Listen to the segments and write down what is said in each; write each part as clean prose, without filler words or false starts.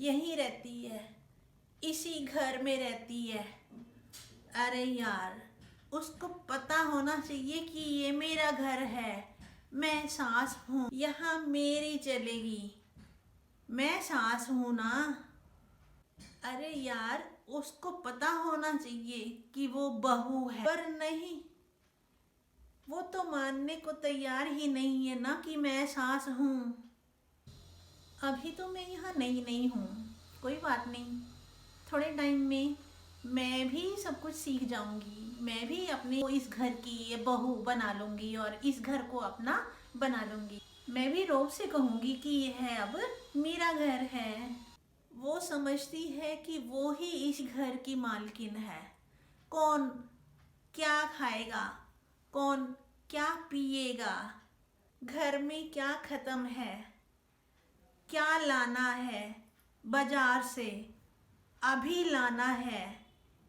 यहीं रहती है, इसी घर में रहती है। अरे यार, उसको पता होना चाहिए कि ये मेरा घर है, मैं सास हूँ, यहाँ मेरी चलेगी, मैं सास हूँ ना। अरे यार, उसको पता होना चाहिए कि वो बहू है, पर नहीं, वो तो मानने को तैयार ही नहीं है ना कि मैं सास हूँ। अभी तो मैं यहाँ नई नई हूँ, कोई बात नहीं, थोड़े टाइम में मैं भी सब कुछ सीख जाऊंगी, मैं भी अपने को इस घर की बहू बना लूंगी और इस घर को अपना बना लूंगी। मैं भी रोब से कहूंगी कि यह है अब मेरा घर है। वो समझती है कि वो ही इस घर की मालकिन है। कौन क्या खाएगा, कौन क्या पिएगा, घर में क्या खत्म है, क्या लाना है बाजार से, अभी लाना है,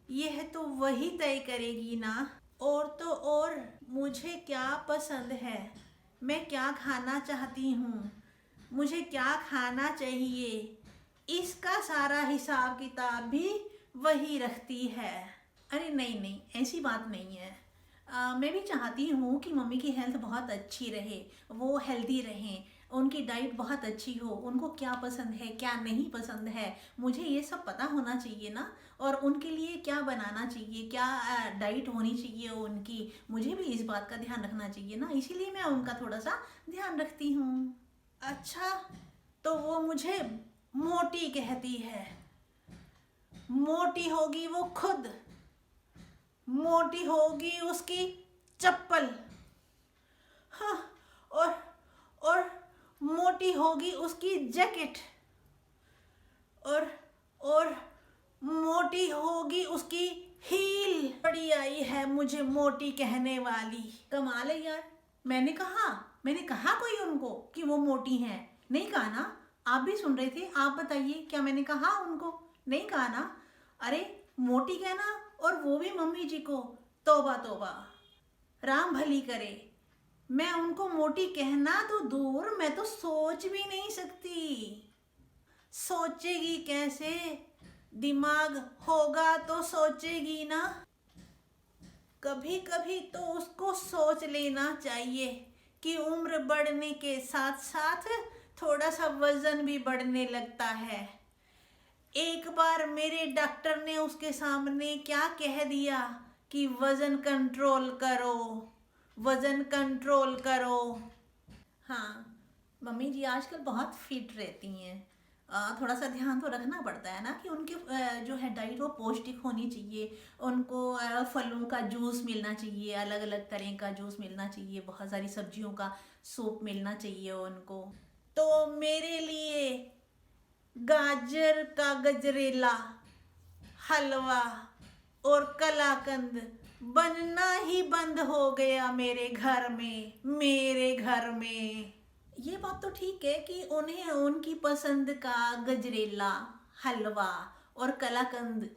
यह तो वही तय करेगी ना। और तो और, मुझे क्या पसंद है, मैं क्या खाना चाहती हूँ, मुझे क्या खाना चाहिए, इसका सारा हिसाब किताब भी वही रखती है। अरे नहीं नहीं, ऐसी बात नहीं है। मैं भी चाहती हूँ कि मम्मी की हेल्थ बहुत अच्छी रहे, वो हेल्दी रहें, उनकी डाइट बहुत अच्छी हो, उनको क्या पसंद है क्या नहीं पसंद है, मुझे ये सब पता होना चाहिए ना। और उनके लिए क्या बनाना चाहिए, क्या डाइट होनी चाहिए उनकी, मुझे भी इस बात का ध्यान रखना चाहिए ना, इसीलिए मैं उनका थोड़ा सा ध्यान रखती हूँ। अच्छा, तो वो मुझे मोटी कहती है, मोटी होगी वो खुद, मोटी होगी उसकी चप्पल, हाँ, और मोटी होगी उसकी जैकेट, और मोटी होगी उसकी हील। बड़ी आई है मुझे मोटी कहने वाली, कमाल है यार। मैंने कहा कोई उनको कि वो मोटी हैं? नहीं कहा ना। आप भी सुन रहे थे, आप बताइए, क्या मैंने कहा उनको? नहीं कहा ना। अरे, मोटी कहना और वो भी मम्मी जी को, तौबा तौबा, राम भली करे। मैं उनको मोटी कहना तो दूर, मैं तो सोच भी नहीं सकती। सोचेगी कैसे? दिमाग होगा तो सोचेगी ना। कभी कभी तो उसको सोच लेना चाहिए कि उम्र बढ़ने के साथ साथ थोड़ा सा वजन भी बढ़ने लगता है। एक बार मेरे डॉक्टर ने उसके सामने क्या कह दिया कि वजन कंट्रोल करो, वजन कंट्रोल करो। हाँ, मम्मी जी आजकल बहुत फिट रहती हैं। थोड़ा सा ध्यान तो रखना पड़ता है ना कि उनकी जो है डाइट वो पौष्टिक होनी चाहिए। उनको फलों का जूस मिलना चाहिए, अलग अलग तरह का जूस मिलना चाहिए, बहुत सारी सब्जियों का सूप मिलना चाहिए उनको। तो मेरे लिए गाजर का गजरेला, हलवा और कलाकंद बनना ही बंद हो गया मेरे घर में, मेरे घर में। ये बात तो ठीक है कि उन्हें उनकी पसंद का गजरेला, हलवा और कलाकंद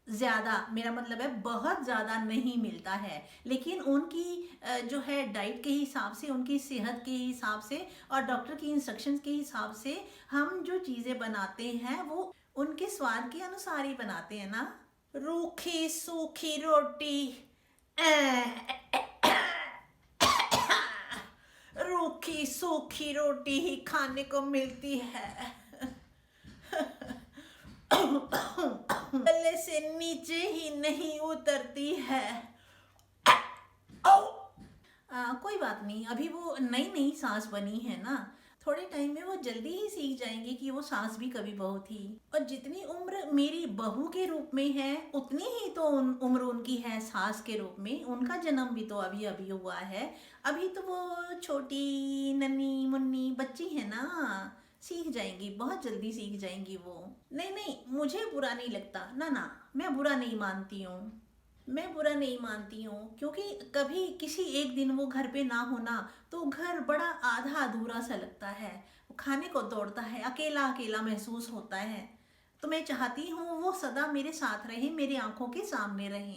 ज़्यादा, मेरा मतलब है बहुत ज़्यादा नहीं मिलता है, लेकिन उनकी जो है डाइट के हिसाब से, उनकी सेहत के हिसाब से और डॉक्टर की इंस्ट्रक्शंस के हिसाब से हम जो चीज़ें बनाते हैं वो उनके स्वाद के अनुसार ही बनाते हैं ना। रूखी सूखी रोटी, रूखी सूखी रोटी ही खाने को मिलती है। गले से नीचे ही नहीं उतरती है। कोई बात नहीं, अभी वो नई नई सास बनी है ना, थोड़े टाइम में वो जल्दी ही सीख जाएंगे कि वो सास भी कभी बहू थी। और जितनी उम्र मेरी बहू के रूप में है उतनी ही तो उम्र उनकी है सास के रूप में। उनका जन्म भी तो अभी अभी हुआ है, अभी तो वो छोटी नन्ही मुन्नी बच्ची है ना, सीख जाएंगी, बहुत जल्दी सीख जाएंगी वो। नहीं नहीं, मुझे बुरा नहीं लगता, ना ना, मैं बुरा नहीं मानती हूँ, मैं बुरा नहीं मानती हूँ, क्योंकि कभी किसी एक दिन वो घर पे ना होना तो घर बड़ा आधा अधूरा सा लगता है, खाने को दौड़ता है, अकेला अकेला महसूस होता है। तो मैं चाहती हूँ वो सदा मेरे साथ रहे, मेरी आंखों के सामने रहे।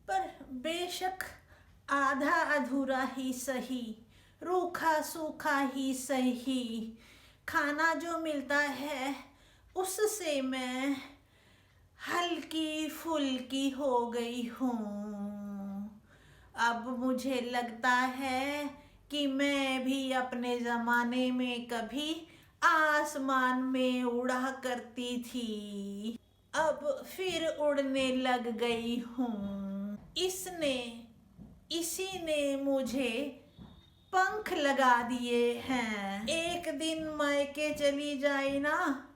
पर बेशक आधा अधूरा ही सही, रूखा सूखा ही सही, खाना जो मिलता है उससे मैं हल्की फुल्की हो गई हूँ। अब मुझे लगता है कि मैं भी अपने ज़माने में कभी आसमान में उड़ा करती थी, अब फिर उड़ने लग गई हूँ। इसी ने मुझे पंख लगा दिए हैं। एक दिन मायके चली जाए ना,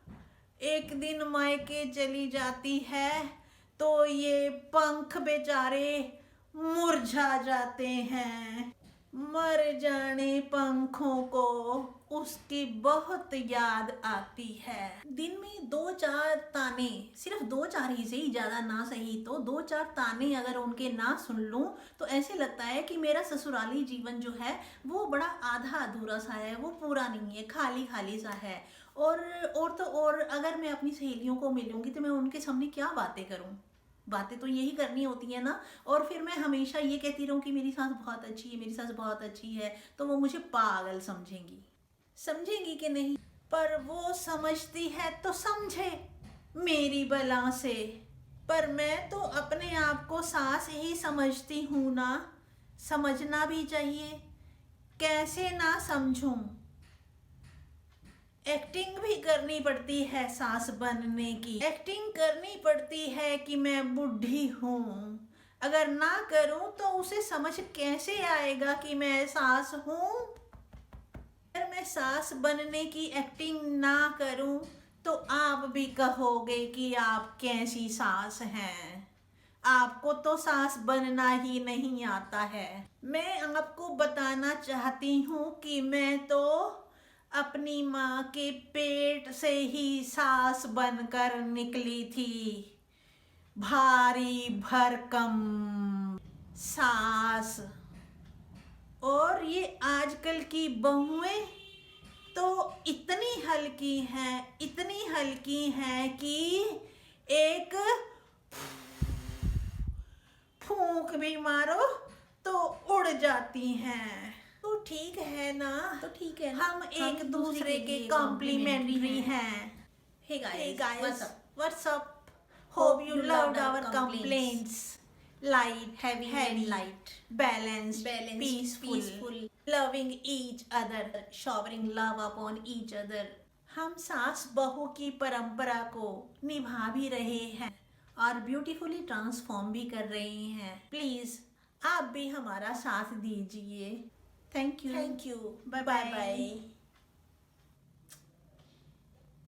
एक दिन मायके चली जाती है तो ये पंख बेचारे मुरझा जाते हैं। मर जाने पंखों को उसकी बहुत याद आती है। दिन में 2-4 ताने, सिर्फ 2-4 ही सही, ज़्यादा ना सही तो 2-4 ताने अगर उनके ना सुन लूँ तो ऐसे लगता है कि मेरा ससुराली जीवन जो है वो बड़ा आधा अधूरा सा है, वो पूरा नहीं है, खाली खाली सा है। और अगर मैं अपनी सहेलियों को मिलूंगी तो मैं उनके सामने क्या बातें करूं? बातें तो यही करनी होती है ना। और फिर मैं हमेशा ये कहती रहूं कि मेरी सास बहुत अच्छी है, मेरी सास बहुत अच्छी है, तो वो मुझे पागल समझेंगी कि नहीं? पर वो समझती है तो समझे मेरी बला से, पर मैं तो अपने आप को सास ही समझती हूँ ना। समझना भी चाहिए, कैसे ना समझूं? एक्टिंग भी करनी पड़ती है सास बनने की। एक्टिंग करनी पड़ती है कि मैं बुढ़ी हूँ। अगर ना करूँ तो उसे समझ कैसे आएगा कि मैं सास हूँ? अगर मैं सास बनने की एक्टिंग ना करूँ तो आप भी कहोगे कि आप कैसी सास हैं। आपको तो सास बनना ही नहीं आता है। मैं आपको बताना चाहती हूँ कि मैं तो अपनी माँ के पेट से ही सास बनकर निकली थी। भारी भरकम सास। और ये आजकल की बहुएं तो इतनी हल्की हैं कि एक फूंक भी मारो तो उड़ जाती हैं। तो ठीक है ना, तो ठीक है ना, हम एक दूसरे के कॉम्प्लीमेंट्री हैं। Hey guys, what's up? Hope you loved our complaints. Light, heavy, light, balanced, peaceful, loving each other, showering love upon each other. हम सास बहू की परंपरा को निभा भी रहे हैं और ब्यूटीफुली ट्रांसफॉर्म भी कर रहे हैं। प्लीज आप भी हमारा साथ दीजिए। Thank you. Bye bye.